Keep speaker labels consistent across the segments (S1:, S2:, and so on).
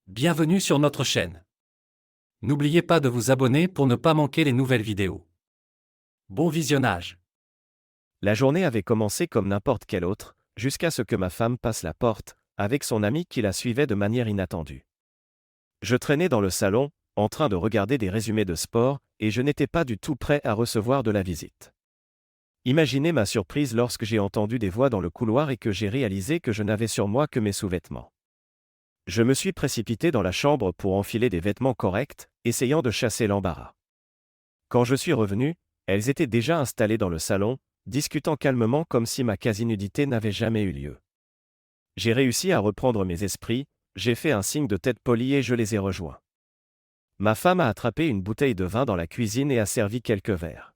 S1: Bienvenue sur notre chaîne. N'oubliez pas de vous abonner pour ne pas manquer les nouvelles vidéos. Bon visionnage.
S2: La journée avait commencé comme n'importe quelle autre, jusqu'à ce que ma femme passe la porte, avec son ami qui la suivait de manière inattendue. Je traînais dans le salon, en train de regarder des résumés de sport, et je n'étais pas du tout prêt à recevoir de la visite. Imaginez ma surprise lorsque j'ai entendu des voix dans le couloir et que j'ai réalisé que je n'avais sur moi que mes sous-vêtements. Je me suis précipité dans la chambre pour enfiler des vêtements corrects, essayant de chasser l'embarras. Quand je suis revenu, elles étaient déjà installées dans le salon, discutant calmement comme si ma quasi-nudité n'avait jamais eu lieu. J'ai réussi à reprendre mes esprits, j'ai fait un signe de tête polie et je les ai rejoints. Ma femme a attrapé une bouteille de vin dans la cuisine et a servi quelques verres.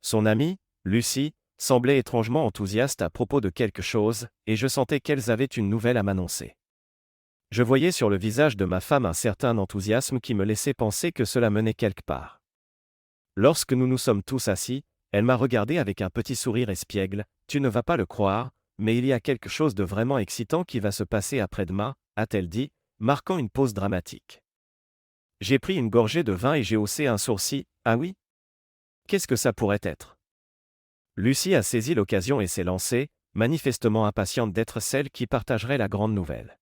S2: Son amie, Lucie, semblait étrangement enthousiaste à propos de quelque chose, et je sentais qu'elles avaient une nouvelle à m'annoncer. Je voyais sur le visage de ma femme un certain enthousiasme qui me laissait penser que cela menait quelque part. Lorsque nous nous sommes tous assis, elle m'a regardé avec un petit sourire espiègle. « Tu ne vas pas le croire, mais il y a quelque chose de vraiment excitant qui va se passer après-demain, a-t-elle dit, marquant une pause dramatique. J'ai pris une gorgée de vin et j'ai haussé un sourcil. Ah oui? Qu'est-ce que ça pourrait être? Lucie a saisi l'occasion et s'est lancée, manifestement impatiente d'être celle qui partagerait la grande nouvelle.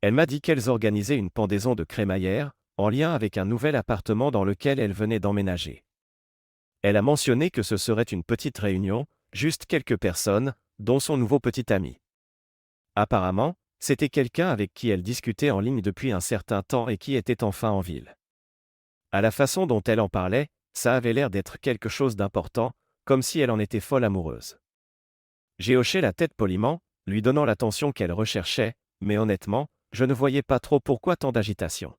S2: Elle m'a dit qu'elles organisaient une pendaison de crémaillère, en lien avec un nouvel appartement dans lequel elle venait d'emménager. Elle a mentionné que ce serait une petite réunion, juste quelques personnes, dont son nouveau petit ami. Apparemment, c'était quelqu'un avec qui elle discutait en ligne depuis un certain temps et qui était enfin en ville. À la façon dont elle en parlait, ça avait l'air d'être quelque chose d'important, comme si elle en était folle amoureuse. J'ai hoché la tête poliment, lui donnant l'attention qu'elle recherchait, mais honnêtement, je ne voyais pas trop pourquoi tant d'agitation.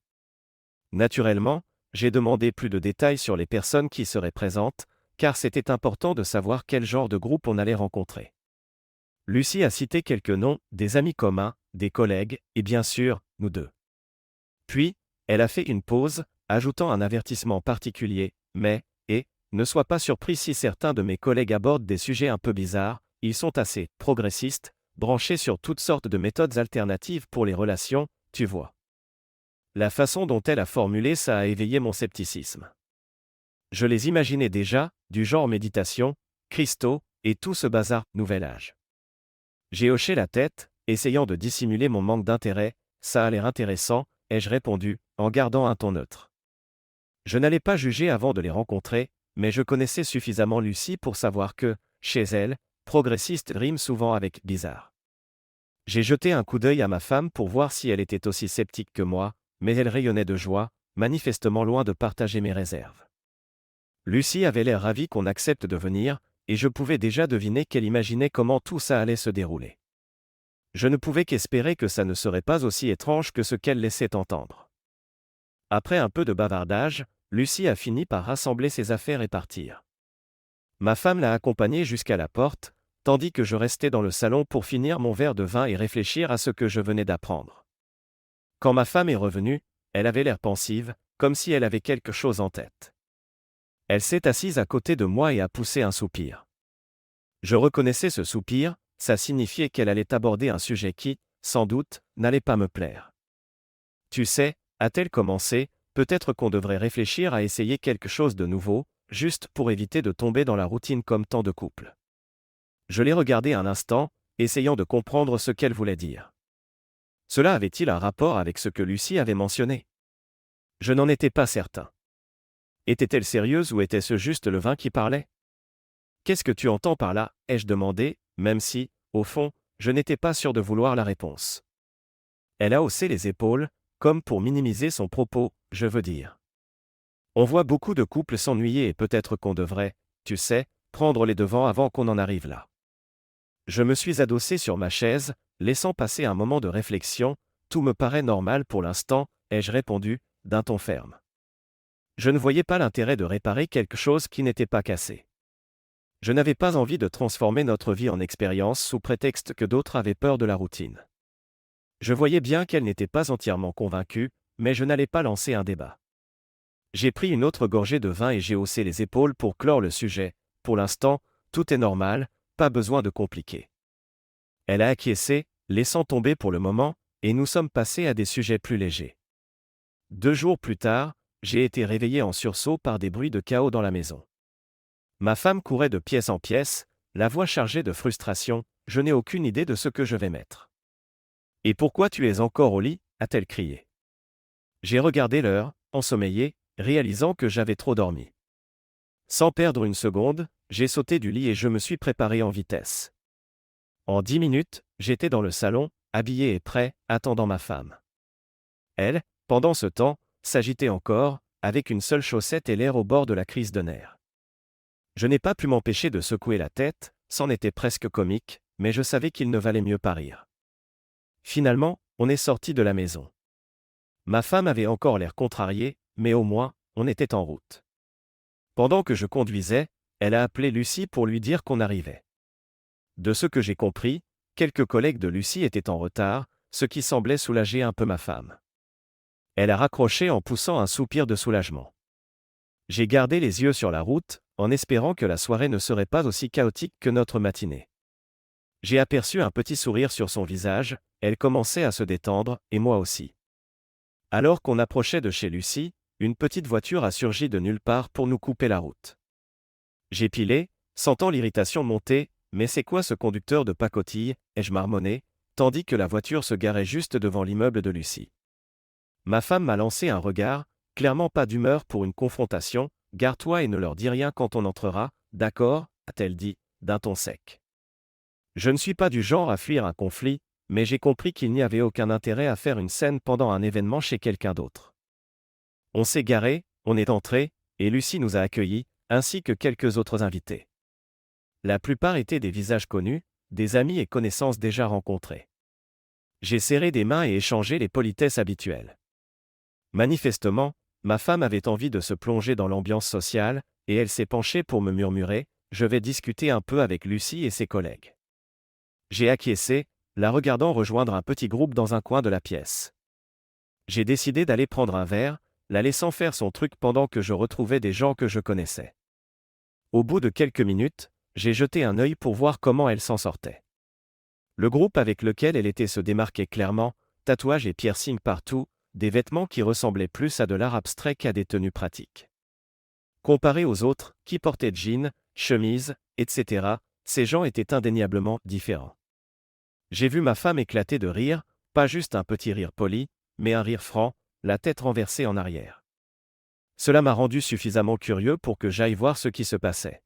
S2: Naturellement, j'ai demandé plus de détails sur les personnes qui seraient présentes, car c'était important de savoir quel genre de groupe on allait rencontrer. Lucie a cité quelques noms, des amis communs, des collègues, et bien sûr, nous deux. Puis, elle a fait une pause, ajoutant un avertissement particulier, ne sois pas surpris si certains de mes collègues abordent des sujets un peu bizarres, ils sont assez progressistes, branchés sur toutes sortes de méthodes alternatives pour les relations, tu vois. La façon dont elle a formulé ça a éveillé mon scepticisme. Je les imaginais déjà, du genre méditation, cristaux, et tout ce bazar, nouvel âge. J'ai hoché la tête, essayant de dissimuler mon manque d'intérêt. Ça a l'air intéressant, ai-je répondu, en gardant un ton neutre. Je n'allais pas juger avant de les rencontrer, mais je connaissais suffisamment Lucie pour savoir que, chez elle, progressiste rime souvent avec bizarre. J'ai jeté un coup d'œil à ma femme pour voir si elle était aussi sceptique que moi, mais elle rayonnait de joie, manifestement loin de partager mes réserves. Lucie avait l'air ravie qu'on accepte de venir, et je pouvais déjà deviner qu'elle imaginait comment tout ça allait se dérouler. Je ne pouvais qu'espérer que ça ne serait pas aussi étrange que ce qu'elle laissait entendre. Après un peu de bavardage, Lucie a fini par rassembler ses affaires et partir. Ma femme l'a accompagnée jusqu'à la porte, tandis que je restais dans le salon pour finir mon verre de vin et réfléchir à ce que je venais d'apprendre. Quand ma femme est revenue, elle avait l'air pensive, comme si elle avait quelque chose en tête. Elle s'est assise à côté de moi et a poussé un soupir. Je reconnaissais ce soupir, ça signifiait qu'elle allait aborder un sujet qui, sans doute, n'allait pas me plaire. Tu sais, a-t-elle commencé, peut-être qu'on devrait réfléchir à essayer quelque chose de nouveau, juste pour éviter de tomber dans la routine comme tant de couples. Je l'ai regardée un instant, essayant de comprendre ce qu'elle voulait dire. Cela avait-il un rapport avec ce que Lucie avait mentionné? Je n'en étais pas certain. Était-elle sérieuse ou était-ce juste le vin qui parlait? Qu'est-ce que tu entends par là, ai-je demandé, même si, au fond, je n'étais pas sûr de vouloir la réponse. Elle a haussé les épaules, comme pour minimiser son propos, je veux dire. On voit beaucoup de couples s'ennuyer et peut-être qu'on devrait, tu sais, prendre les devants avant qu'on en arrive là. Je me suis adossé sur ma chaise, laissant passer un moment de réflexion. Tout me paraît normal pour l'instant, ai-je répondu, d'un ton ferme. Je ne voyais pas l'intérêt de réparer quelque chose qui n'était pas cassé. Je n'avais pas envie de transformer notre vie en expérience sous prétexte que d'autres avaient peur de la routine. Je voyais bien qu'elle n'était pas entièrement convaincue, mais je n'allais pas lancer un débat. J'ai pris une autre gorgée de vin et j'ai haussé les épaules pour clore le sujet. Pour l'instant, tout est normal, pas besoin de compliquer. Elle a acquiescé, laissant tomber pour le moment, et nous sommes passés à des sujets plus légers. 2 jours plus tard, j'ai été réveillé en sursaut par des bruits de chaos dans la maison. Ma femme courait de pièce en pièce, la voix chargée de frustration, « Je n'ai aucune idée de ce que je vais mettre. »« Et pourquoi tu es encore au lit ?» a-t-elle crié. J'ai regardé l'heure, ensommeillé, réalisant que j'avais trop dormi. Sans perdre une seconde, j'ai sauté du lit et je me suis préparé en vitesse. En 10 minutes, j'étais dans le salon, habillé et prêt, attendant ma femme. Elle, pendant ce temps, s'agitait encore, avec une seule chaussette et l'air au bord de la crise de nerfs. Je n'ai pas pu m'empêcher de secouer la tête, c'en était presque comique, mais je savais qu'il ne valait mieux pas rire. Finalement, on est sorti de la maison. Ma femme avait encore l'air contrariée, mais au moins, on était en route. Pendant que je conduisais, elle a appelé Lucie pour lui dire qu'on arrivait. De ce que j'ai compris, quelques collègues de Lucie étaient en retard, ce qui semblait soulager un peu ma femme. Elle a raccroché en poussant un soupir de soulagement. J'ai gardé les yeux sur la route, en espérant que la soirée ne serait pas aussi chaotique que notre matinée. J'ai aperçu un petit sourire sur son visage, elle commençait à se détendre, et moi aussi. Alors qu'on approchait de chez Lucie, une petite voiture a surgi de nulle part pour nous couper la route. J'ai pilé, sentant l'irritation monter, mais c'est quoi ce conducteur de pacotille, ai-je marmonné, tandis que la voiture se garait juste devant l'immeuble de Lucie. Ma femme m'a lancé un regard, clairement pas d'humeur pour une confrontation, « Gare-toi et ne leur dis rien quand on entrera, d'accord ?» a-t-elle dit, d'un ton sec. Je ne suis pas du genre à fuir un conflit, mais j'ai compris qu'il n'y avait aucun intérêt à faire une scène pendant un événement chez quelqu'un d'autre. On s'est garé, on est entré, et Lucie nous a accueillis, ainsi que quelques autres invités. La plupart étaient des visages connus, des amis et connaissances déjà rencontrés. J'ai serré des mains et échangé les politesses habituelles. Manifestement, ma femme avait envie de se plonger dans l'ambiance sociale, et elle s'est penchée pour me murmurer « Je vais discuter un peu avec Lucie et ses collègues. » J'ai acquiescé, la regardant rejoindre un petit groupe dans un coin de la pièce. J'ai décidé d'aller prendre un verre, la laissant faire son truc pendant que je retrouvais des gens que je connaissais. Au bout de quelques minutes, j'ai jeté un œil pour voir comment elle s'en sortait. Le groupe avec lequel elle était se démarquait clairement, tatouages et piercings partout, des vêtements qui ressemblaient plus à de l'art abstrait qu'à des tenues pratiques. Comparés aux autres, qui portaient jeans, chemises, etc., ces gens étaient indéniablement différents. J'ai vu ma femme éclater de rire, pas juste un petit rire poli, mais un rire franc, la tête renversée en arrière. Cela m'a rendu suffisamment curieux pour que j'aille voir ce qui se passait.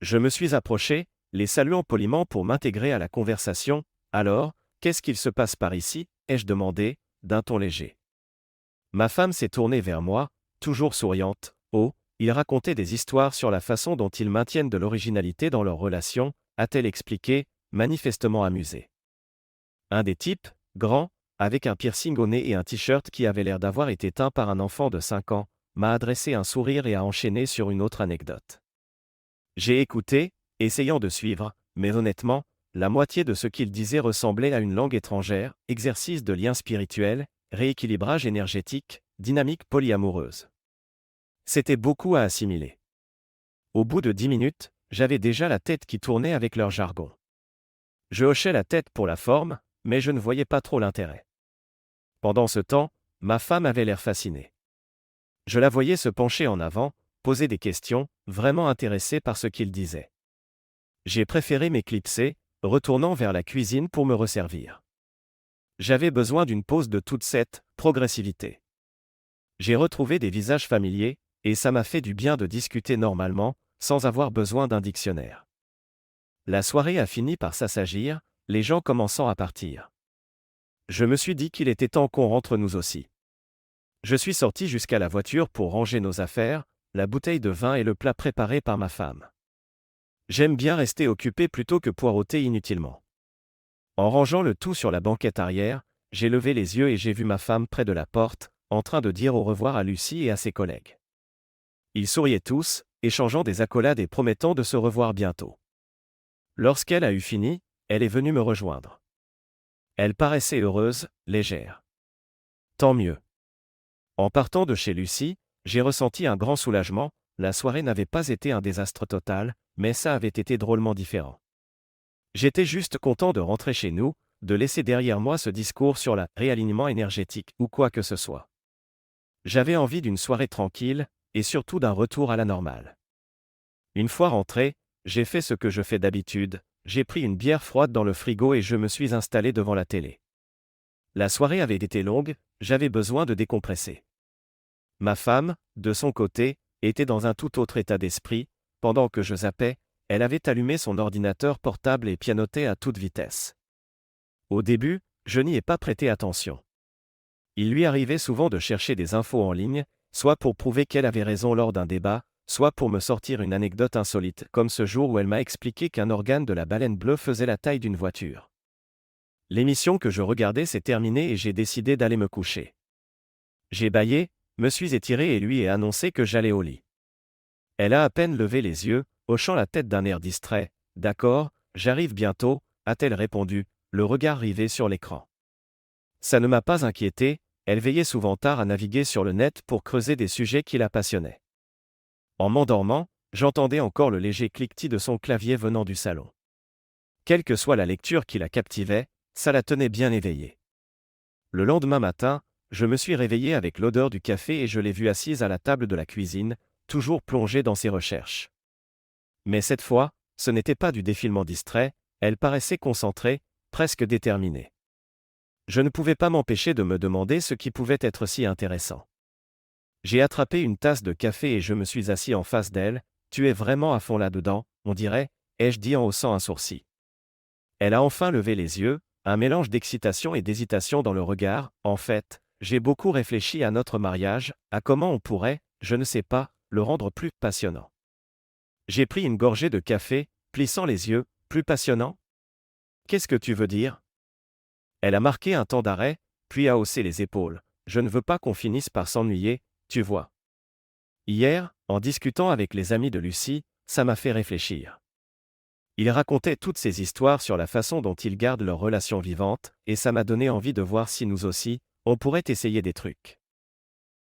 S2: Je me suis approché, les saluant poliment pour m'intégrer à la conversation. « Alors, qu'est-ce qu'il se passe par ici ?» ai-je demandé, d'un ton léger. Ma femme s'est tournée vers moi, toujours souriante. « Oh, ils racontaient des histoires sur la façon dont ils maintiennent de l'originalité dans leur relation », a-t-elle expliqué, manifestement amusée. Un des types, grand, avec un piercing au nez et un t-shirt qui avait l'air d'avoir été teint par un enfant de 5 ans, m'a adressé un sourire et a enchaîné sur une autre anecdote. J'ai écouté, essayant de suivre, mais honnêtement, la moitié de ce qu'il disait ressemblait à une langue étrangère, exercice de lien spirituel, rééquilibrage énergétique, dynamique polyamoureuse. C'était beaucoup à assimiler. Au bout de 10 minutes, j'avais déjà la tête qui tournait avec leur jargon. Je hochais la tête pour la forme, mais je ne voyais pas trop l'intérêt. Pendant ce temps, ma femme avait l'air fascinée. Je la voyais se pencher en avant, poser des questions, vraiment intéressée par ce qu'il disait. J'ai préféré m'éclipser, retournant vers la cuisine pour me resservir. J'avais besoin d'une pause de toute cette progressivité. J'ai retrouvé des visages familiers, et ça m'a fait du bien de discuter normalement, sans avoir besoin d'un dictionnaire. La soirée a fini par s'assagir, les gens commençant à partir. Je me suis dit qu'il était temps qu'on rentre nous aussi. Je suis sorti jusqu'à la voiture pour ranger nos affaires, la bouteille de vin et le plat préparé par ma femme. J'aime bien rester occupé plutôt que poireauter inutilement. En rangeant le tout sur la banquette arrière, j'ai levé les yeux et j'ai vu ma femme près de la porte, en train de dire au revoir à Lucie et à ses collègues. Ils souriaient tous, échangeant des accolades et promettant de se revoir bientôt. Lorsqu'elle a eu fini, elle est venue me rejoindre. Elle paraissait heureuse, légère. Tant mieux. En partant de chez Lucie, j'ai ressenti un grand soulagement, la soirée n'avait pas été un désastre total, mais ça avait été drôlement différent. J'étais juste content de rentrer chez nous, de laisser derrière moi ce discours sur le réalignement énergétique ou quoi que ce soit. J'avais envie d'une soirée tranquille, et surtout d'un retour à la normale. Une fois rentré, j'ai fait ce que je fais d'habitude, j'ai pris une bière froide dans le frigo et je me suis installé devant la télé. La soirée avait été longue, j'avais besoin de décompresser. Ma femme, de son côté, était dans un tout autre état d'esprit. Pendant que je zappais, elle avait allumé son ordinateur portable et pianotait à toute vitesse. Au début, je n'y ai pas prêté attention. Il lui arrivait souvent de chercher des infos en ligne, soit pour prouver qu'elle avait raison lors d'un débat, soit pour me sortir une anecdote insolite, comme ce jour où elle m'a expliqué qu'un organe de la baleine bleue faisait la taille d'une voiture. L'émission que je regardais s'est terminée et j'ai décidé d'aller me coucher. J'ai bâillé, me suis étiré et lui ai annoncé que j'allais au lit. Elle a à peine levé les yeux, hochant la tête d'un air distrait. « D'accord, j'arrive bientôt », a-t-elle répondu, le regard rivé sur l'écran. Ça ne m'a pas inquiété, elle veillait souvent tard à naviguer sur le net pour creuser des sujets qui la passionnaient. En m'endormant, j'entendais encore le léger cliquetis de son clavier venant du salon. Quelle que soit la lecture qui la captivait, ça la tenait bien éveillée. Le lendemain matin, je me suis réveillé avec l'odeur du café et je l'ai vue assise à la table de la cuisine, toujours plongée dans ses recherches. Mais cette fois, ce n'était pas du défilement distrait, elle paraissait concentrée, presque déterminée. Je ne pouvais pas m'empêcher de me demander ce qui pouvait être si intéressant. J'ai attrapé une tasse de café et je me suis assis en face d'elle. « Tu es vraiment à fond là-dedans, on dirait », ai-je dit en haussant un sourcil. Elle a enfin levé les yeux, un mélange d'excitation et d'hésitation dans le regard. « En fait, j'ai beaucoup réfléchi à notre mariage, à comment on pourrait, je ne sais pas, le rendre plus passionnant. » J'ai pris une gorgée de café, plissant les yeux. « Plus passionnant ? Qu'est-ce que tu veux dire ? » Elle a marqué un temps d'arrêt, puis a haussé les épaules. « Je ne veux pas qu'on finisse par s'ennuyer, tu vois. Hier, en discutant avec les amis de Lucie, ça m'a fait réfléchir. Ils racontaient toutes ces histoires sur la façon dont ils gardent leur relation vivante, et ça m'a donné envie de voir si nous aussi, on pourrait essayer des trucs. »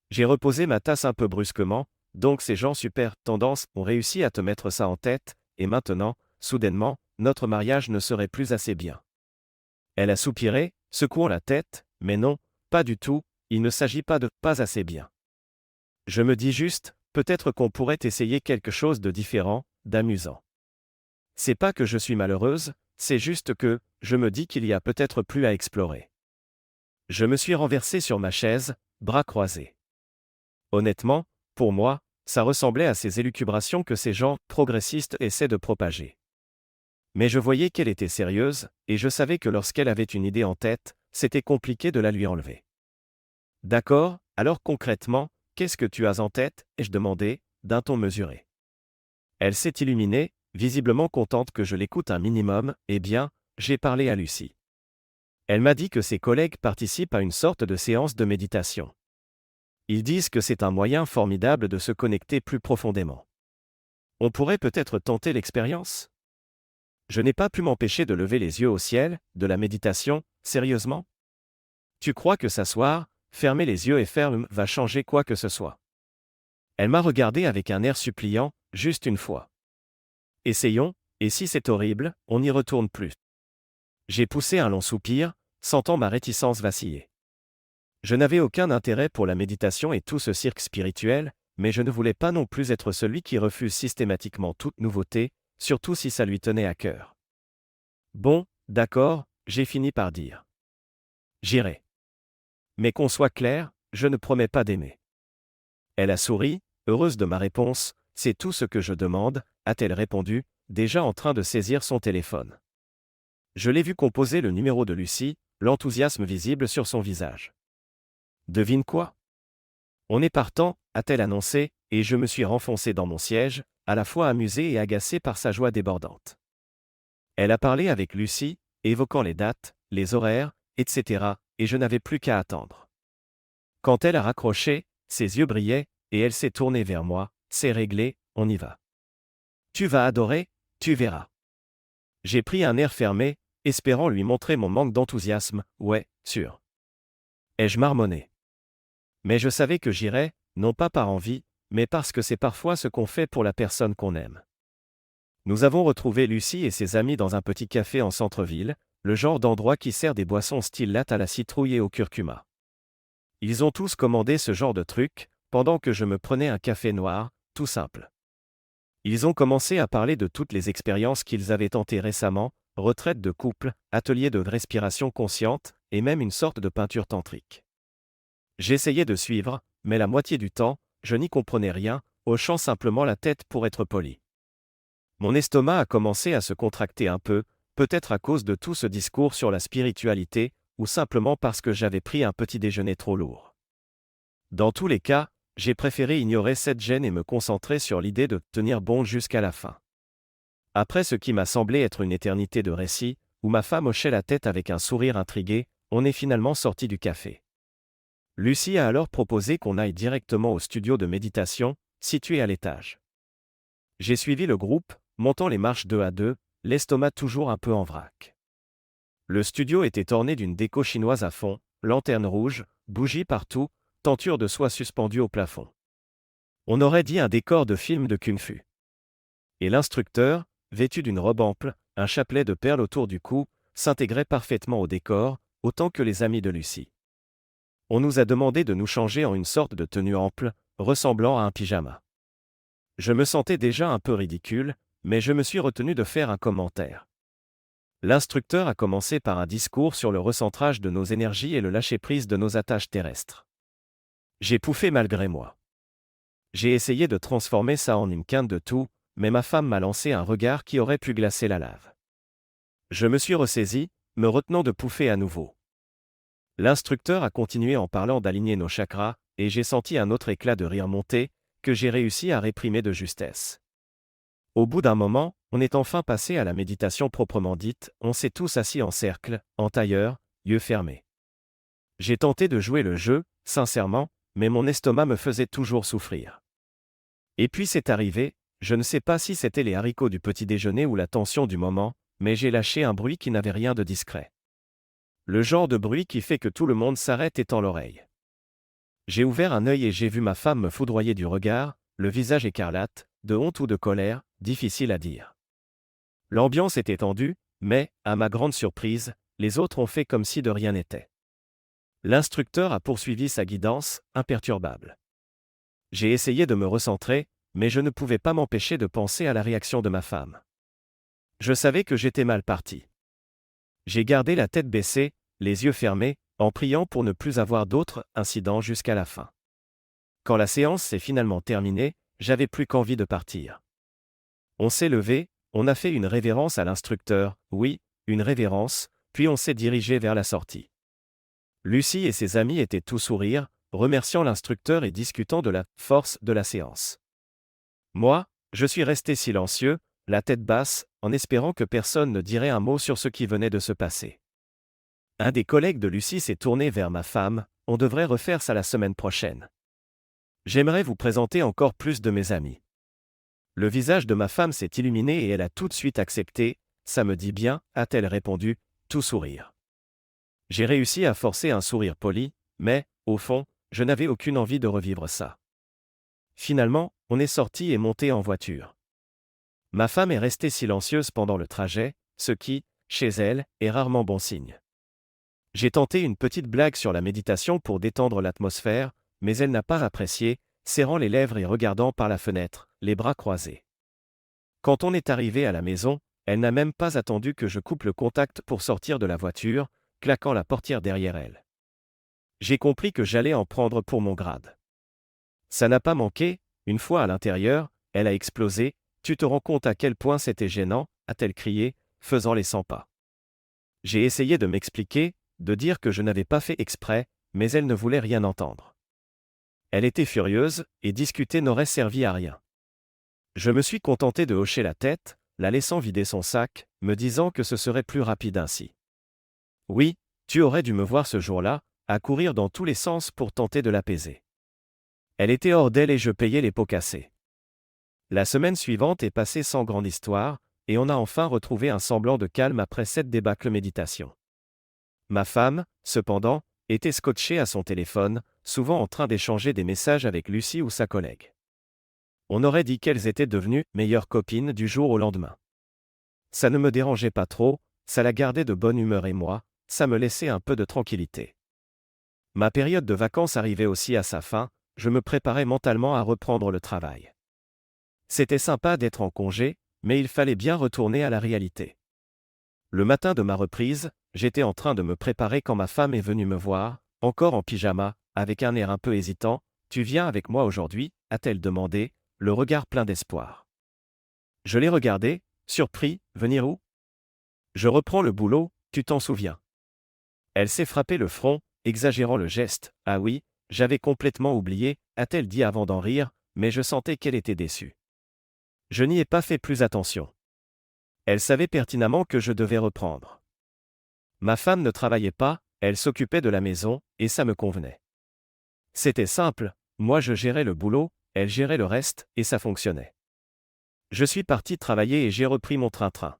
S2: J'ai reposé ma tasse un peu brusquement. « Donc ces gens super tendance ont réussi à te mettre ça en tête, et maintenant, soudainement, notre mariage ne serait plus assez bien. » Elle a soupiré, secouant la tête. « Mais non, pas du tout, il ne s'agit pas de « pas assez bien ». Je me dis juste, peut-être qu'on pourrait essayer quelque chose de différent, d'amusant. C'est pas que je suis malheureuse, c'est juste que, je me dis qu'il y a peut-être plus à explorer. Je me suis renversé sur ma chaise, bras croisés. Honnêtement, pour moi, ça ressemblait à ces élucubrations que ces gens progressistes essaient de propager. Mais je voyais qu'elle était sérieuse, et je savais que lorsqu'elle avait une idée en tête, c'était compliqué de la lui enlever. « D'accord, alors concrètement, qu'est-ce que tu as en tête ?» ai-je demandé, d'un ton mesuré. Elle s'est illuminée, visiblement contente que je l'écoute un minimum. « Eh bien, j'ai parlé à Lucie. Elle m'a dit que ses collègues participent à une sorte de séance de méditation. Ils disent que c'est un moyen formidable de se connecter plus profondément. On pourrait peut-être tenter l'expérience ? » Je n'ai pas pu m'empêcher de lever les yeux au ciel. « De la méditation, sérieusement ? Tu crois que s'asseoir, fermer les yeux et faire va changer quoi que ce soit ? » Elle m'a regardé avec un air suppliant. « Juste une fois. Essayons, et si c'est horrible, on n'y retourne plus. » J'ai poussé un long soupir, sentant ma réticence vaciller. Je n'avais aucun intérêt pour la méditation et tout ce cirque spirituel, mais je ne voulais pas non plus être celui qui refuse systématiquement toute nouveauté, surtout si ça lui tenait à cœur. « Bon, d'accord, » j'ai fini par dire. « J'irai. Mais qu'on soit clair, je ne promets pas d'aimer. » Elle a souri, heureuse de ma réponse. « C'est tout ce que je demande », a-t-elle répondu, déjà en train de saisir son téléphone. Je l'ai vu composer le numéro de Lucie, l'enthousiasme visible sur son visage. « Devine quoi ? On est partant », a-t-elle annoncé, et je me suis renfoncé dans mon siège, à la fois amusé et agacé par sa joie débordante. Elle a parlé avec Lucie, évoquant les dates, les horaires, etc., et je n'avais plus qu'à attendre. Quand elle a raccroché, ses yeux brillaient, et elle s'est tournée vers moi. « C'est réglé, on y va. Tu vas adorer, tu verras. » J'ai pris un air fermé, espérant lui montrer mon manque d'enthousiasme. « Ouais, sûr. » Ai-je marmonné. Mais je savais que j'irais, non pas par envie, mais parce que c'est parfois ce qu'on fait pour la personne qu'on aime. Nous avons retrouvé Lucie et ses amis dans un petit café en centre-ville. le genre d'endroit qui sert des boissons style latte à la citrouille et au curcuma. Ils ont tous commandé ce genre de truc, pendant que je me prenais un café noir, tout simple. Ils ont commencé à parler de toutes les expériences qu'ils avaient tentées récemment, retraite de couple, atelier de respiration consciente, et même une sorte de peinture tantrique. J'essayais de suivre, mais la moitié du temps, je n'y comprenais rien, hochant simplement la tête pour être poli. Mon estomac a commencé à se contracter un peu, peut-être à cause de tout ce discours sur la spiritualité, ou simplement parce que j'avais pris un petit déjeuner trop lourd. Dans tous les cas, j'ai préféré ignorer cette gêne et me concentrer sur l'idée de tenir bon jusqu'à la fin. Après ce qui m'a semblé être une éternité de récit, où ma femme hochait la tête avec un sourire intrigué, on est finalement sorti du café. Lucie a alors proposé qu'on aille directement au studio de méditation, situé à l'étage. J'ai suivi le groupe, montant les marches 2 à 2, l'estomac toujours un peu en vrac. Le studio était orné d'une déco chinoise à fond, lanterne rouge, bougies partout, tenture de soie suspendue au plafond. On aurait dit un décor de film de kung-fu. Et l'instructeur, vêtu d'une robe ample, un chapelet de perles autour du cou, s'intégrait parfaitement au décor, autant que les amis de Lucie. On nous a demandé de nous changer en une sorte de tenue ample, ressemblant à un pyjama. Je me sentais déjà un peu ridicule, mais je me suis retenu de faire un commentaire. L'instructeur a commencé par un discours sur le recentrage de nos énergies et le lâcher-prise de nos attaches terrestres. J'ai pouffé malgré moi. J'ai essayé de transformer ça en une quinte de tout, mais ma femme m'a lancé un regard qui aurait pu glacer la lave. Je me suis ressaisi, me retenant de pouffer à nouveau. L'instructeur a continué en parlant d'aligner nos chakras, et j'ai senti un autre éclat de rire monter, que j'ai réussi à réprimer de justesse. Au bout d'un moment, on est enfin passé à la méditation proprement dite, on s'est tous assis en cercle, en tailleur, yeux fermés. J'ai tenté de jouer le jeu, sincèrement, mais mon estomac me faisait toujours souffrir. Et puis c'est arrivé, je ne sais pas si c'était les haricots du petit déjeuner ou la tension du moment, mais j'ai lâché un bruit qui n'avait rien de discret. Le genre de bruit qui fait que tout le monde s'arrête et tend l'oreille. J'ai ouvert un œil et j'ai vu ma femme me foudroyer du regard, le visage écarlate, de honte ou de colère, difficile à dire. L'ambiance était tendue, mais, à ma grande surprise, les autres ont fait comme si de rien n'était. L'instructeur a poursuivi sa guidance, imperturbable. J'ai essayé de me recentrer, mais je ne pouvais pas m'empêcher de penser à la réaction de ma femme. Je savais que j'étais mal parti. J'ai gardé la tête baissée, les yeux fermés, en priant pour ne plus avoir d'autres incidents jusqu'à la fin. Quand la séance s'est finalement terminée, j'avais plus qu'envie de partir. On s'est levé, on a fait une révérence à l'instructeur, oui, une révérence, puis on s'est dirigé vers la sortie. Lucie et ses amis étaient tout sourire, remerciant l'instructeur et discutant de la force de la séance. Moi, je suis resté silencieux, la tête basse, en espérant que personne ne dirait un mot sur ce qui venait de se passer. Un des collègues de Lucie s'est tourné vers ma femme, on devrait refaire ça la semaine prochaine. J'aimerais vous présenter encore plus de mes amis. Le visage de ma femme s'est illuminé et elle a tout de suite accepté, ça me dit bien, a-t-elle répondu, tout sourire. J'ai réussi à forcer un sourire poli, mais, au fond, je n'avais aucune envie de revivre ça. Finalement, on est sorti et monté en voiture. Ma femme est restée silencieuse pendant le trajet, ce qui, chez elle, est rarement bon signe. J'ai tenté une petite blague sur la méditation pour détendre l'atmosphère, mais elle n'a pas apprécié, serrant les lèvres et regardant par la fenêtre, les bras croisés. Quand on est arrivé à la maison, elle n'a même pas attendu que je coupe le contact pour sortir de la voiture, claquant la portière derrière elle. J'ai compris que j'allais en prendre pour mon grade. Ça n'a pas manqué, une fois à l'intérieur, elle a explosé, tu te rends compte à quel point c'était gênant, a-t-elle crié, faisant les 100 pas. J'ai essayé de m'expliquer, de dire que je n'avais pas fait exprès, mais elle ne voulait rien entendre. Elle était furieuse, et discuter n'aurait servi à rien. Je me suis contenté de hocher la tête, la laissant vider son sac, me disant que ce serait plus rapide ainsi. Oui, tu aurais dû me voir ce jour-là, à courir dans tous les sens pour tenter de l'apaiser. Elle était hors d'elle et je payais les pots cassés. La semaine suivante est passée sans grande histoire, et on a enfin retrouvé un semblant de calme après cette débâcle méditation. Ma femme, cependant, était scotchée à son téléphone, souvent en train d'échanger des messages avec Lucie ou sa collègue. On aurait dit qu'elles étaient devenues meilleures copines du jour au lendemain. Ça ne me dérangeait pas trop, ça la gardait de bonne humeur et moi, ça me laissait un peu de tranquillité. Ma période de vacances arrivait aussi à sa fin, je me préparais mentalement à reprendre le travail. C'était sympa d'être en congé, mais il fallait bien retourner à la réalité. Le matin de ma reprise, j'étais en train de me préparer quand ma femme est venue me voir, encore en pyjama, avec un air un peu hésitant. « Tu viens avec moi aujourd'hui ?» a-t-elle demandé, le regard plein d'espoir. Je l'ai regardée, surpris. « Venir où ? Je reprends le boulot, tu t'en souviens ?» Elle s'est frappé le front, exagérant le geste. « Ah oui, j'avais complètement oublié », a-t-elle dit avant d'en rire, mais je sentais qu'elle était déçue. Je n'y ai pas fait plus attention. Elle savait pertinemment que je devais reprendre. Ma femme ne travaillait pas, elle s'occupait de la maison, et ça me convenait. C'était simple, moi je gérais le boulot, elle gérait le reste, et ça fonctionnait. Je suis parti travailler et j'ai repris mon train-train.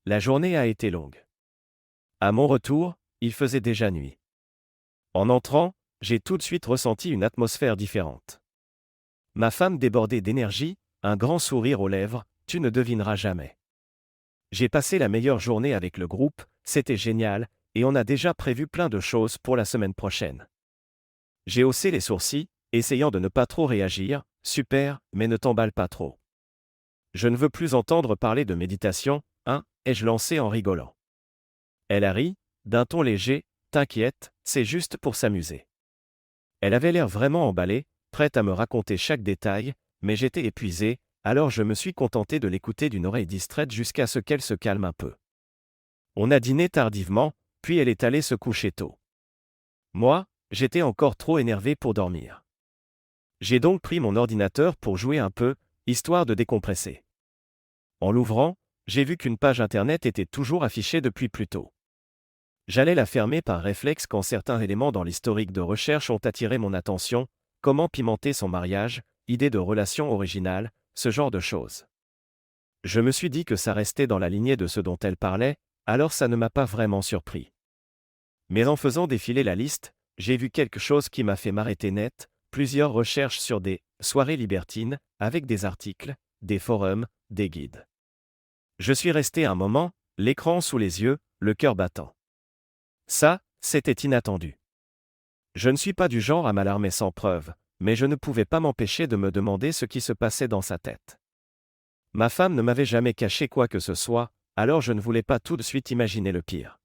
S2: La journée a été longue. À mon retour, il faisait déjà nuit. En entrant, j'ai tout de suite ressenti une atmosphère différente. Ma femme débordait d'énergie, un grand sourire aux lèvres, tu ne devineras jamais. J'ai passé la meilleure journée avec le groupe, c'était génial, et on a déjà prévu plein de choses pour la semaine prochaine. J'ai haussé les sourcils, essayant de ne pas trop réagir. Super, mais ne t'emballe pas trop. Je ne veux plus entendre parler de méditation, hein, ai-je lancé en rigolant. Elle a ri, d'un ton léger. T'inquiète, c'est juste pour s'amuser. Elle avait l'air vraiment emballée, prête à me raconter chaque détail, mais j'étais épuisé, alors je me suis contenté de l'écouter d'une oreille distraite jusqu'à ce qu'elle se calme un peu. On a dîné tardivement, puis elle est allée se coucher tôt. Moi, j'étais encore trop énervé pour dormir. J'ai donc pris mon ordinateur pour jouer un peu, histoire de décompresser. En l'ouvrant, j'ai vu qu'une page internet était toujours affichée depuis plus tôt. J'allais la fermer par réflexe quand certains éléments dans l'historique de recherche ont attiré mon attention, comment pimenter son mariage, idée de relation originale, ce genre de choses. Je me suis dit que ça restait dans la lignée de ce dont elle parlait, alors ça ne m'a pas vraiment surpris. Mais en faisant défiler la liste, j'ai vu quelque chose qui m'a fait m'arrêter net, plusieurs recherches sur des soirées libertines, avec des articles, des forums, des guides. Je suis resté un moment, l'écran sous les yeux, le cœur battant. Ça, c'était inattendu. Je ne suis pas du genre à m'alarmer sans preuve, mais je ne pouvais pas m'empêcher de me demander ce qui se passait dans sa tête. Ma femme ne m'avait jamais caché quoi que ce soit, alors je ne voulais pas tout de suite imaginer le pire.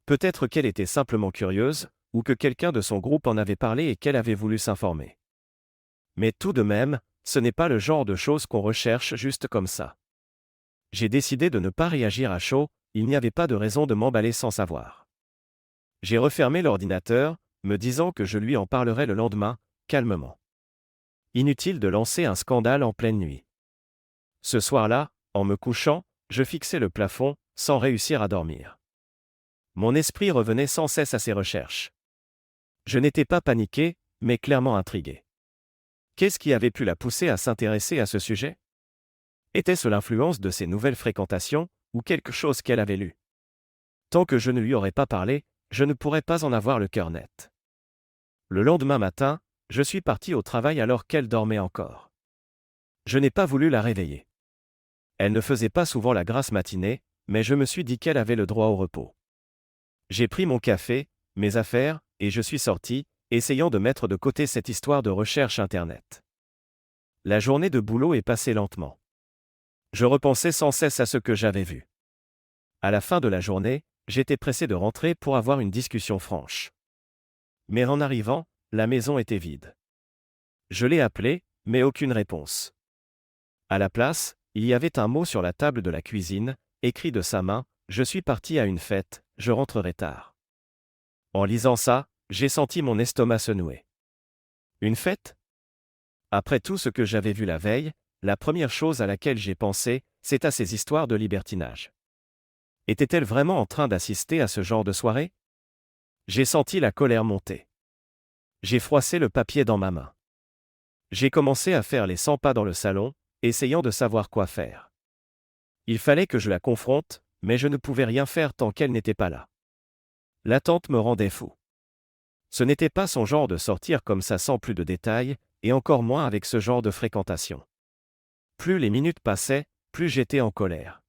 S2: Peut-être qu'elle était simplement curieuse, ou que quelqu'un de son groupe en avait parlé et qu'elle avait voulu s'informer. Mais tout de même, ce n'est pas le genre de choses qu'on recherche juste comme ça. J'ai décidé de ne pas réagir à chaud, il n'y avait pas de raison de m'emballer sans savoir. J'ai refermé l'ordinateur, me disant que je lui en parlerais le lendemain, calmement. Inutile de lancer un scandale en pleine nuit. Ce soir-là, en me couchant, je fixais le plafond, sans réussir à dormir. Mon esprit revenait sans cesse à ses recherches. Je n'étais pas paniqué, mais clairement intrigué. Qu'est-ce qui avait pu la pousser à s'intéresser à ce sujet ? Était-ce l'influence de ses nouvelles fréquentations, ou quelque chose qu'elle avait lu ? Tant que je ne lui aurais pas parlé, je ne pourrais pas en avoir le cœur net. Le lendemain matin, je suis parti au travail alors qu'elle dormait encore. Je n'ai pas voulu la réveiller. Elle ne faisait pas souvent la grasse matinée, mais je me suis dit qu'elle avait le droit au repos. J'ai pris mon café, mes affaires, et je suis sorti, essayant de mettre de côté cette histoire de recherche Internet. La journée de boulot est passée lentement. Je repensais sans cesse à ce que j'avais vu. À la fin de la journée, j'étais pressé de rentrer pour avoir une discussion franche. Mais en arrivant, la maison était vide. Je l'ai appelée, mais aucune réponse. À la place, il y avait un mot sur la table de la cuisine, écrit de sa main, « Je suis parti à une fête, je rentrerai tard ». En lisant ça, j'ai senti mon estomac se nouer. Une fête ? Après tout ce que j'avais vu la veille, la première chose à laquelle j'ai pensé, c'est à ces histoires de libertinage. Était-elle vraiment en train d'assister à ce genre de soirée ? J'ai senti la colère monter. J'ai froissé le papier dans ma main. J'ai commencé à faire les 100 pas dans le salon, essayant de savoir quoi faire. Il fallait que je la confronte, mais je ne pouvais rien faire tant qu'elle n'était pas là. L'attente me rendait fou. Ce n'était pas son genre de sortir comme ça sans plus de détails, et encore moins avec ce genre de fréquentation. Plus les minutes passaient, plus j'étais en colère.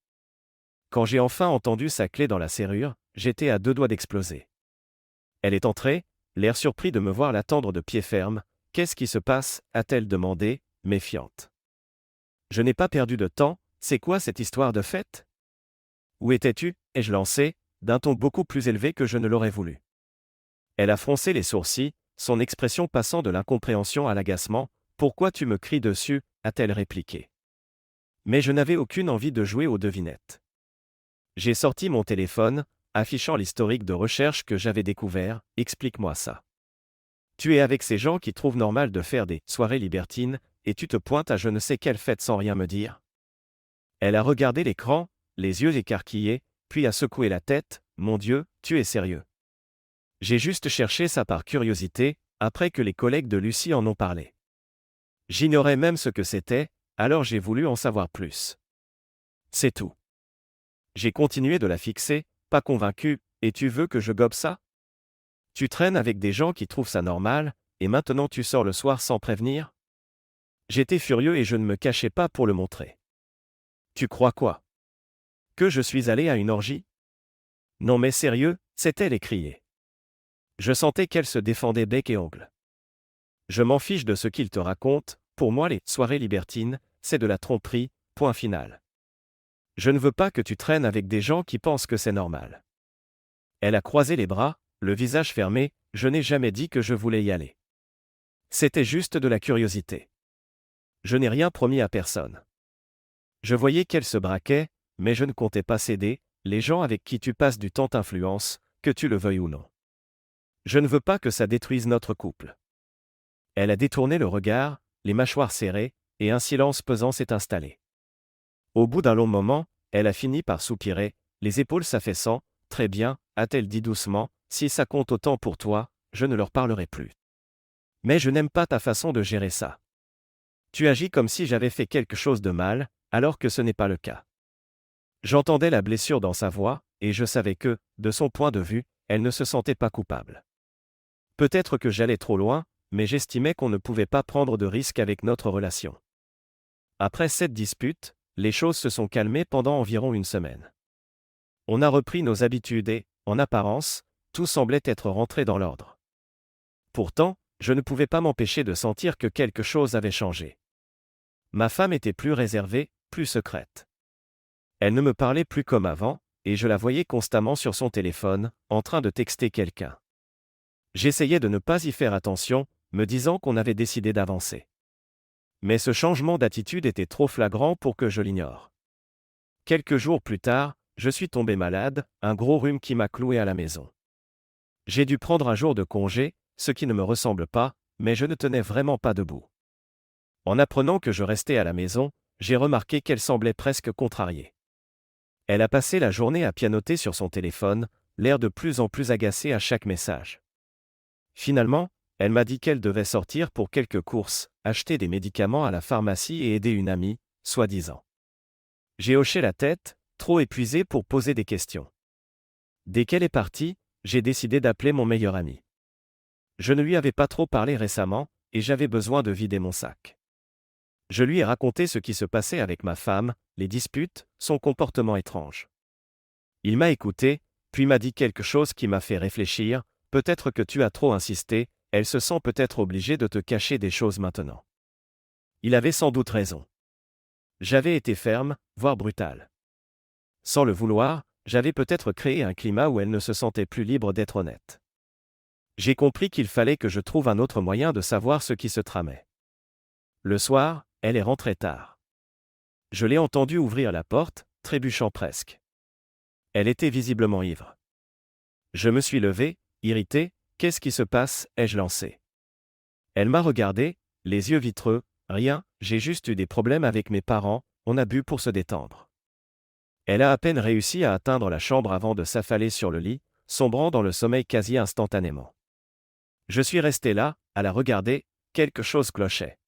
S2: Quand j'ai enfin entendu sa clé dans la serrure, j'étais à deux doigts d'exploser. Elle est entrée, l'air surpris de me voir l'attendre de pied ferme. « Qu'est-ce qui se passe » a-t-elle demandé, méfiante. Je n'ai pas perdu de temps, c'est quoi cette histoire de fête ? Où étais-tu ? Ai-je lancé, d'un ton beaucoup plus élevé que je ne l'aurais voulu. Elle a froncé les sourcils, son expression passant de l'incompréhension à l'agacement. « Pourquoi tu me cries dessus » a-t-elle répliqué. Mais je n'avais aucune envie de jouer aux devinettes. J'ai sorti mon téléphone, affichant l'historique de recherche que j'avais découvert. « Explique-moi ça. Tu es avec ces gens qui trouvent normal de faire des soirées libertines, et tu te pointes à je ne sais quelle fête sans rien me dire ?» Elle a regardé l'écran, les yeux écarquillés, puis a secoué la tête. « Mon Dieu, tu es sérieux. » J'ai juste cherché ça par curiosité, après que les collègues de Lucie en ont parlé. J'ignorais même ce que c'était, alors j'ai voulu en savoir plus. C'est tout. J'ai continué de la fixer, pas convaincu. « Et tu veux que je gobe ça ? Tu traînes avec des gens qui trouvent ça normal, et maintenant tu sors le soir sans prévenir ?» J'étais furieux et je ne me cachais pas pour le montrer. « Tu crois quoi ? Que je suis allé à une orgie ? Non mais sérieux, c'est-elle écriée. » Je sentais qu'elle se défendait bec et ongles. « Je m'en fiche de ce qu'il te raconte, pour moi les soirées libertines, c'est de la tromperie, point final. Je ne veux pas que tu traînes avec des gens qui pensent que c'est normal. » Elle a croisé les bras, le visage fermé. « Je n'ai jamais dit que je voulais y aller. C'était juste de la curiosité. Je n'ai rien promis à personne. » Je voyais qu'elle se braquait, mais je ne comptais pas céder. « Les gens avec qui tu passes du temps t'influencent, que tu le veuilles ou non. Je ne veux pas que ça détruise notre couple. » Elle a détourné le regard, les mâchoires serrées, et un silence pesant s'est installé. Au bout d'un long moment, elle a fini par soupirer, les épaules s'affaissant. « Très bien, » a-t-elle dit doucement, « si ça compte autant pour toi, je ne leur parlerai plus. Mais je n'aime pas ta façon de gérer ça. Tu agis comme si j'avais fait quelque chose de mal, alors que ce n'est pas le cas. » J'entendais la blessure dans sa voix, et je savais que, de son point de vue, elle ne se sentait pas coupable. Peut-être que j'allais trop loin, mais j'estimais qu'on ne pouvait pas prendre de risques avec notre relation. Après cette dispute, les choses se sont calmées pendant environ une semaine. On a repris nos habitudes et, en apparence, tout semblait être rentré dans l'ordre. Pourtant, je ne pouvais pas m'empêcher de sentir que quelque chose avait changé. Ma femme était plus réservée, plus secrète. Elle ne me parlait plus comme avant, et je la voyais constamment sur son téléphone, en train de texter quelqu'un. J'essayais de ne pas y faire attention, me disant qu'on avait décidé d'avancer. Mais ce changement d'attitude était trop flagrant pour que je l'ignore. Quelques jours plus tard, je suis tombé malade, un gros rhume qui m'a cloué à la maison. J'ai dû prendre un jour de congé, ce qui ne me ressemble pas, mais je ne tenais vraiment pas debout. En apprenant que je restais à la maison, j'ai remarqué qu'elle semblait presque contrariée. Elle a passé la journée à pianoter sur son téléphone, l'air de plus en plus agacé à chaque message. Finalement, elle m'a dit qu'elle devait sortir pour quelques courses, acheter des médicaments à la pharmacie et aider une amie, soi-disant. J'ai hoché la tête, trop épuisé pour poser des questions. Dès qu'elle est partie, j'ai décidé d'appeler mon meilleur ami. Je ne lui avais pas trop parlé récemment, et j'avais besoin de vider mon sac. Je lui ai raconté ce qui se passait avec ma femme, les disputes, son comportement étrange. Il m'a écouté, puis m'a dit quelque chose qui m'a fait réfléchir. « Peut-être que tu as trop insisté, elle se sent peut-être obligée de te cacher des choses maintenant. » Il avait sans doute raison. J'avais été ferme, voire brutal. Sans le vouloir, j'avais peut-être créé un climat où elle ne se sentait plus libre d'être honnête. J'ai compris qu'il fallait que je trouve un autre moyen de savoir ce qui se tramait. Le soir, elle est rentrée tard. Je l'ai entendue ouvrir la porte, trébuchant presque. Elle était visiblement ivre. Je me suis levé, irrité. « Qu'est-ce qui se passe » ai-je lancé. Elle m'a regardé, les yeux vitreux. « Rien, j'ai juste eu des problèmes avec mes parents, on a bu pour se détendre. » Elle a à peine réussi à atteindre la chambre avant de s'affaler sur le lit, sombrant dans le sommeil quasi instantanément. Je suis resté là, à la regarder, quelque chose clochait.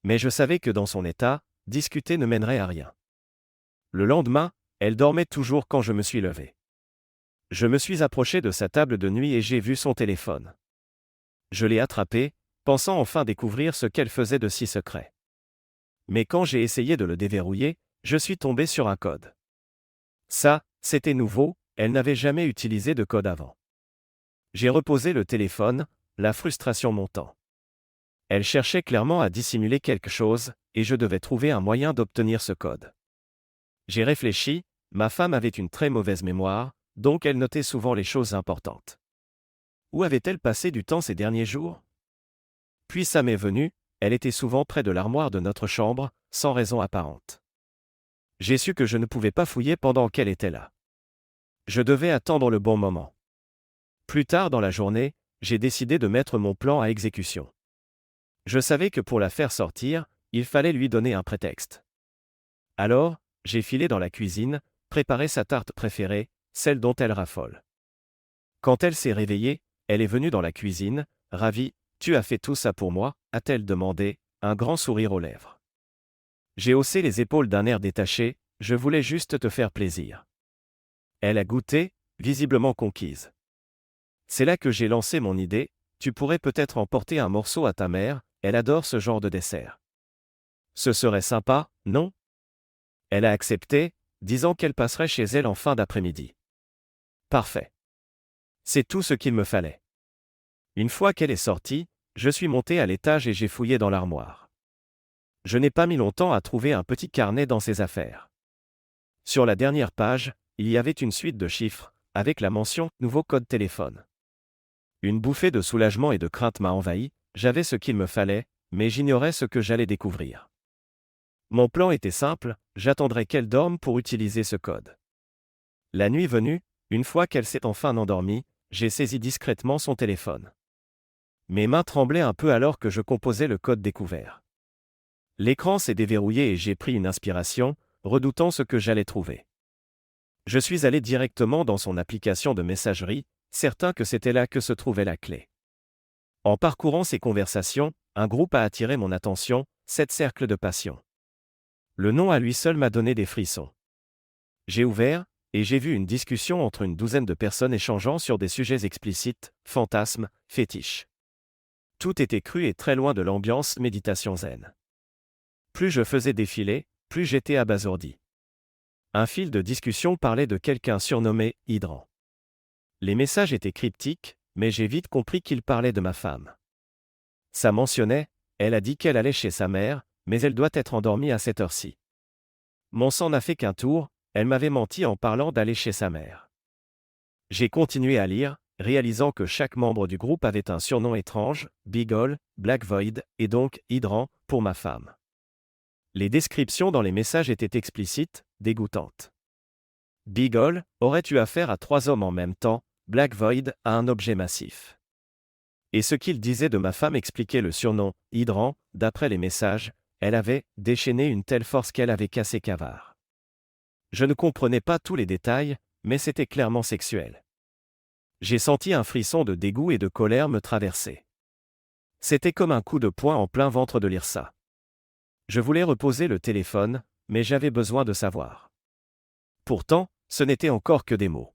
S2: Mais je savais que dans son état, discuter ne mènerait à rien. Le lendemain, elle dormait toujours quand je me suis levé. Je me suis approché de sa table de nuit et j'ai vu son téléphone. Je l'ai attrapé, pensant enfin découvrir ce qu'elle faisait de si secret. Mais quand j'ai essayé de le déverrouiller, je suis tombé sur un code. Ça, c'était nouveau, elle n'avait jamais utilisé de code avant. J'ai reposé le téléphone, la frustration montant. Elle cherchait clairement à dissimuler quelque chose, et je devais trouver un moyen d'obtenir ce code. J'ai réfléchi, ma femme avait une très mauvaise mémoire, donc elle notait souvent les choses importantes. Où avait-elle passé du temps ces derniers jours? Puis ça m'est venu, elle était souvent près de l'armoire de notre chambre, sans raison apparente. J'ai su que je ne pouvais pas fouiller pendant qu'elle était là. Je devais attendre le bon moment. Plus tard dans la journée, j'ai décidé de mettre mon plan à exécution. Je savais que pour la faire sortir, il fallait lui donner un prétexte. Alors, j'ai filé dans la cuisine, préparé sa tarte préférée, celle dont elle raffole. Quand elle s'est réveillée, elle est venue dans la cuisine, ravie. « Tu as fait tout ça pour moi ?» a-t-elle demandé, un grand sourire aux lèvres. J'ai haussé les épaules d'un air détaché, « Je voulais juste te faire plaisir. » Elle a goûté, visiblement conquise. C'est là que j'ai lancé mon idée, « Tu pourrais peut-être emporter un morceau à ta mère, elle adore ce genre de dessert. » Ce serait sympa, non? Elle a accepté, disant qu'elle passerait chez elle en fin d'après-midi. Parfait. C'est tout ce qu'il me fallait. Une fois qu'elle est sortie, je suis monté à l'étage et j'ai fouillé dans l'armoire. Je n'ai pas mis longtemps à trouver un petit carnet dans ses affaires. Sur la dernière page, il y avait une suite de chiffres, avec la mention « Nouveau code téléphone ». Une bouffée de soulagement et de crainte m'a envahi, j'avais ce qu'il me fallait, mais j'ignorais ce que j'allais découvrir. Mon plan était simple, j'attendrais qu'elle dorme pour utiliser ce code. La nuit venue, une fois qu'elle s'est enfin endormie, j'ai saisi discrètement son téléphone. Mes mains tremblaient un peu alors que je composais le code découvert. L'écran s'est déverrouillé et j'ai pris une inspiration, redoutant ce que j'allais trouver. Je suis allé directement dans son application de messagerie, certain que c'était là que se trouvait la clé. En parcourant ces conversations, un groupe a attiré mon attention, 7 cercles de passion. Le nom à lui seul m'a donné des frissons. J'ai ouvert, et j'ai vu une discussion entre une douzaine de personnes échangeant sur des sujets explicites, fantasmes, fétiches. Tout était cru et très loin de l'ambiance méditation zen. Plus je faisais défiler, plus j'étais abasourdi. Un fil de discussion parlait de quelqu'un surnommé Hydrant. Les messages étaient cryptiques, mais j'ai vite compris qu'il parlait de ma femme. Ça mentionnait, elle a dit qu'elle allait chez sa mère, mais elle doit être endormie à cette heure-ci. Mon sang n'a fait qu'un tour, elle m'avait menti en parlant d'aller chez sa mère. J'ai continué à lire, réalisant que chaque membre du groupe avait un surnom étrange, Beagle, Black Void, et donc Hydrant, pour ma femme. Les descriptions dans les messages étaient explicites, dégoûtantes. Beagle aurait eu affaire à 3 hommes en même temps, Black Void à un objet massif. Et ce qu'il disait de ma femme expliquait le surnom, Hydrant, d'après les messages, elle avait déchaîné une telle force qu'elle avait cassé Cavard. Je ne comprenais pas tous les détails, mais c'était clairement sexuel. J'ai senti un frisson de dégoût et de colère me traverser. C'était comme un coup de poing en plein ventre de lire ça. Je voulais reposer le téléphone, mais j'avais besoin de savoir. Pourtant, ce n'était encore que des mots.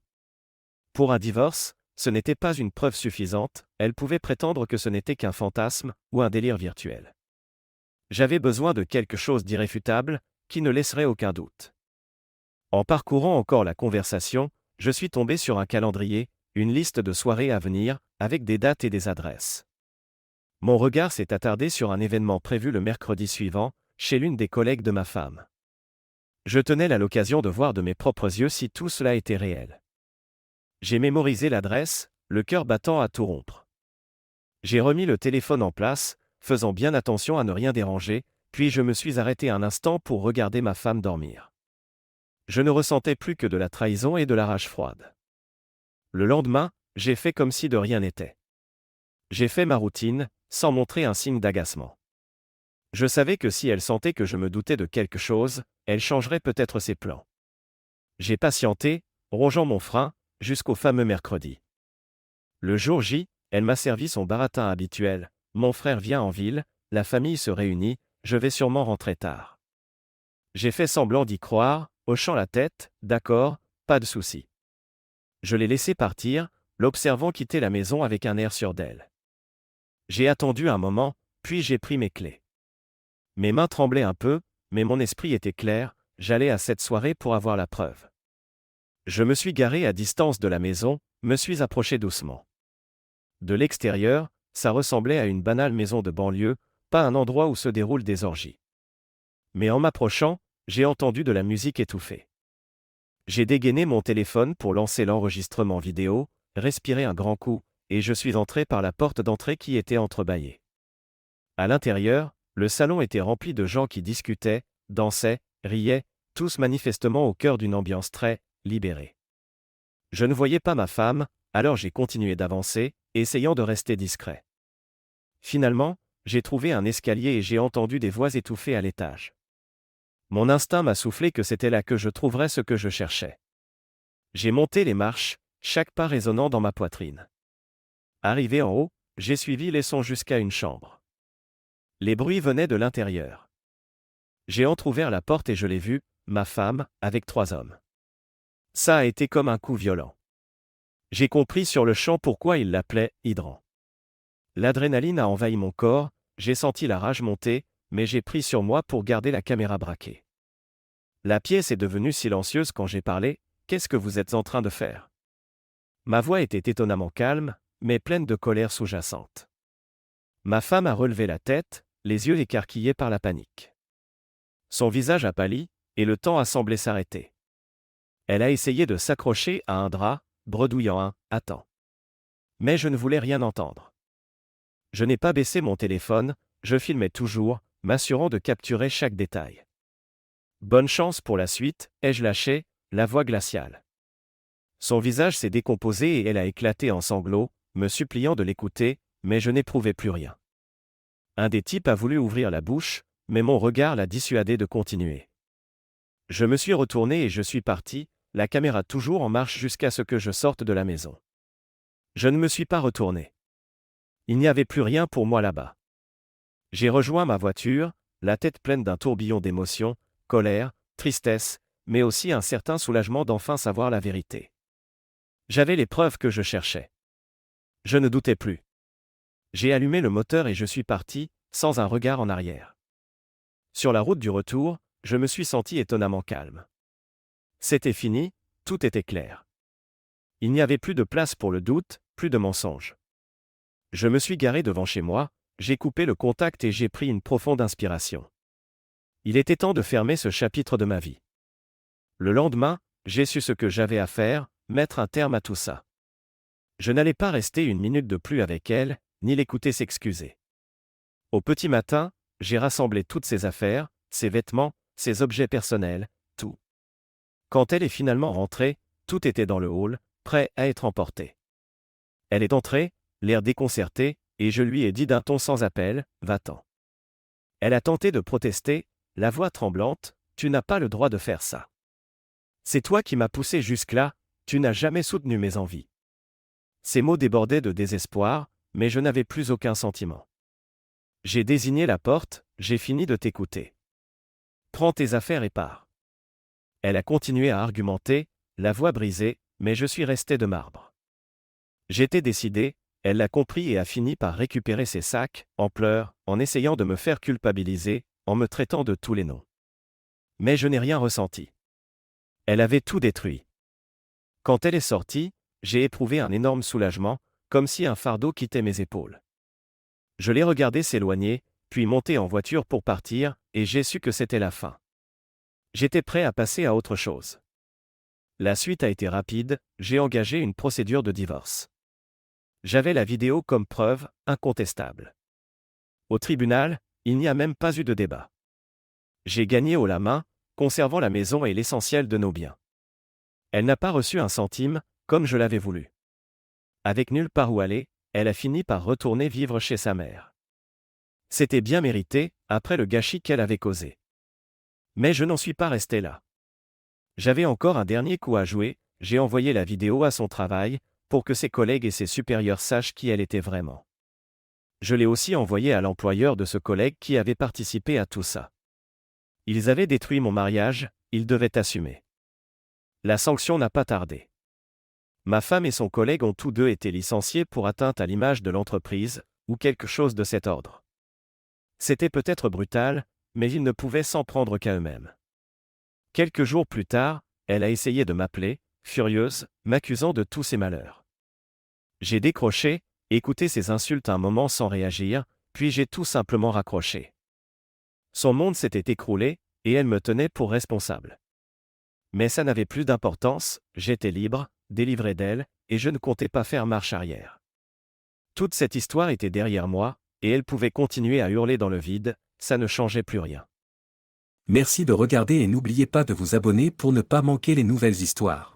S2: Pour un divorce, ce n'était pas une preuve suffisante, elle pouvait prétendre que ce n'était qu'un fantasme ou un délire virtuel. J'avais besoin de quelque chose d'irréfutable, qui ne laisserait aucun doute. En parcourant encore la conversation, je suis tombé sur un calendrier, une liste de soirées à venir, avec des dates et des adresses. Mon regard s'est attardé sur un événement prévu le mercredi suivant, chez l'une des collègues de ma femme. Je tenais là l'occasion de voir de mes propres yeux si tout cela était réel. J'ai mémorisé l'adresse, le cœur battant à tout rompre. J'ai remis le téléphone en place, faisant bien attention à ne rien déranger, puis je me suis arrêté un instant pour regarder ma femme dormir. Je ne ressentais plus que de la trahison et de la rage froide. Le lendemain, j'ai fait comme si de rien n'était. J'ai fait ma routine, sans montrer un signe d'agacement. Je savais que si elle sentait que je me doutais de quelque chose, elle changerait peut-être ses plans. J'ai patienté, rongeant mon frein, jusqu'au fameux mercredi. Le jour J, elle m'a servi son baratin habituel, mon frère vient en ville, la famille se réunit, je vais sûrement rentrer tard. J'ai fait semblant d'y croire, hochant la tête, d'accord, pas de souci. Je l'ai laissé partir, l'observant quitter la maison avec un air sûr d'elle. J'ai attendu un moment, puis j'ai pris mes clés. Mes mains tremblaient un peu, mais mon esprit était clair, j'allais à cette soirée pour avoir la preuve. Je me suis garé à distance de la maison, me suis approché doucement. De l'extérieur, ça ressemblait à une banale maison de banlieue, pas un endroit où se déroulent des orgies. Mais en m'approchant, j'ai entendu de la musique étouffée. J'ai dégainé mon téléphone pour lancer l'enregistrement vidéo, respiré un grand coup, et je suis entré par la porte d'entrée qui était entrebâillée. À l'intérieur, le salon était rempli de gens qui discutaient, dansaient, riaient, tous manifestement au cœur d'une ambiance très libérée. Je ne voyais pas ma femme, alors j'ai continué d'avancer, essayant de rester discret. Finalement, j'ai trouvé un escalier et j'ai entendu des voix étouffées à l'étage. Mon instinct m'a soufflé que c'était là que je trouverais ce que je cherchais. J'ai monté les marches, chaque pas résonnant dans ma poitrine. Arrivé en haut, j'ai suivi les sons jusqu'à une chambre. Les bruits venaient de l'intérieur. J'ai entrouvert la porte et je l'ai vue, ma femme, avec 3 hommes. Ça a été comme un coup violent. J'ai compris sur le champ pourquoi ils l'appelaient « hydrant ». L'adrénaline a envahi mon corps, j'ai senti la rage monter, mais j'ai pris sur moi pour garder la caméra braquée. La pièce est devenue silencieuse quand j'ai parlé « Qu'est-ce que vous êtes en train de faire ?» Ma voix était étonnamment calme, mais pleine de colère sous-jacente. Ma femme a relevé la tête, les yeux écarquillés par la panique. Son visage a pâli, et le temps a semblé s'arrêter. Elle a essayé de s'accrocher à un drap, bredouillant un « Attends ». Mais je ne voulais rien entendre. Je n'ai pas baissé mon téléphone, je filmais toujours, m'assurant de capturer chaque détail. Bonne chance pour la suite, ai-je lâché, la voix glaciale. Son visage s'est décomposé et elle a éclaté en sanglots, me suppliant de l'écouter, mais je n'éprouvais plus rien. Un des types a voulu ouvrir la bouche, mais mon regard l'a dissuadé de continuer. Je me suis retourné et je suis parti, la caméra toujours en marche jusqu'à ce que je sorte de la maison. Je ne me suis pas retourné. Il n'y avait plus rien pour moi là-bas. J'ai rejoint ma voiture, la tête pleine d'un tourbillon d'émotions, colère, tristesse, mais aussi un certain soulagement d'enfin savoir la vérité. J'avais les preuves que je cherchais. Je ne doutais plus. J'ai allumé le moteur et je suis parti, sans un regard en arrière. Sur la route du retour, je me suis senti étonnamment calme. C'était fini, tout était clair. Il n'y avait plus de place pour le doute, plus de mensonge. Je me suis garé devant chez moi, j'ai coupé le contact et j'ai pris une profonde inspiration. Il était temps de fermer ce chapitre de ma vie. Le lendemain, j'ai su ce que j'avais à faire, mettre un terme à tout ça. Je n'allais pas rester une minute de plus avec elle, ni l'écouter s'excuser. Au petit matin, j'ai rassemblé toutes ses affaires, ses vêtements, ses objets personnels, tout. Quand elle est finalement rentrée, tout était dans le hall, prêt à être emporté. Elle est entrée, l'air déconcerté, et je lui ai dit d'un ton sans appel, « Va-t'en ». Elle a tenté de protester, la voix tremblante, « Tu n'as pas le droit de faire ça. C'est toi qui m'as poussé jusque-là, tu n'as jamais soutenu mes envies. » Ces mots débordaient de désespoir, mais je n'avais plus aucun sentiment. J'ai désigné la porte, j'ai fini de t'écouter. Prends tes affaires et pars. Elle a continué à argumenter, la voix brisée, mais je suis resté de marbre. J'étais décidé, elle l'a compris et a fini par récupérer ses sacs, en pleurs, en essayant de me faire culpabiliser, en me traitant de tous les noms. Mais je n'ai rien ressenti. Elle avait tout détruit. Quand elle est sortie, j'ai éprouvé un énorme soulagement, comme si un fardeau quittait mes épaules. Je l'ai regardé s'éloigner, puis monter en voiture pour partir, et j'ai su que c'était la fin. J'étais prêt à passer à autre chose. La suite a été rapide, j'ai engagé une procédure de divorce. J'avais la vidéo comme preuve, incontestable. Au tribunal, il n'y a même pas eu de débat. J'ai gagné haut la main, conservant la maison et l'essentiel de nos biens. Elle n'a pas reçu un centime, comme je l'avais voulu. Avec nulle part où aller, elle a fini par retourner vivre chez sa mère. C'était bien mérité, après le gâchis qu'elle avait causé. Mais je n'en suis pas resté là. J'avais encore un dernier coup à jouer, j'ai envoyé la vidéo à son travail, pour que ses collègues et ses supérieurs sachent qui elle était vraiment. Je l'ai aussi envoyée à l'employeur de ce collègue qui avait participé à tout ça. Ils avaient détruit mon mariage, ils devaient assumer. La sanction n'a pas tardé. Ma femme et son collègue ont tous deux été licenciés pour atteinte à l'image de l'entreprise, ou quelque chose de cet ordre. C'était peut-être brutal, mais ils ne pouvaient s'en prendre qu'à eux-mêmes. Quelques jours plus tard, elle a essayé de m'appeler, furieuse, m'accusant de tous ses malheurs. J'ai décroché, écouté ses insultes un moment sans réagir, puis j'ai tout simplement raccroché. Son monde s'était écroulé, et elle me tenait pour responsable. Mais ça n'avait plus d'importance, j'étais libre, délivré d'elle, et je ne comptais pas faire marche arrière. Toute cette histoire était derrière moi, et elle pouvait continuer à hurler dans le vide, ça ne changeait plus rien.
S3: Merci de regarder et n'oubliez pas de vous abonner pour ne pas manquer les nouvelles histoires.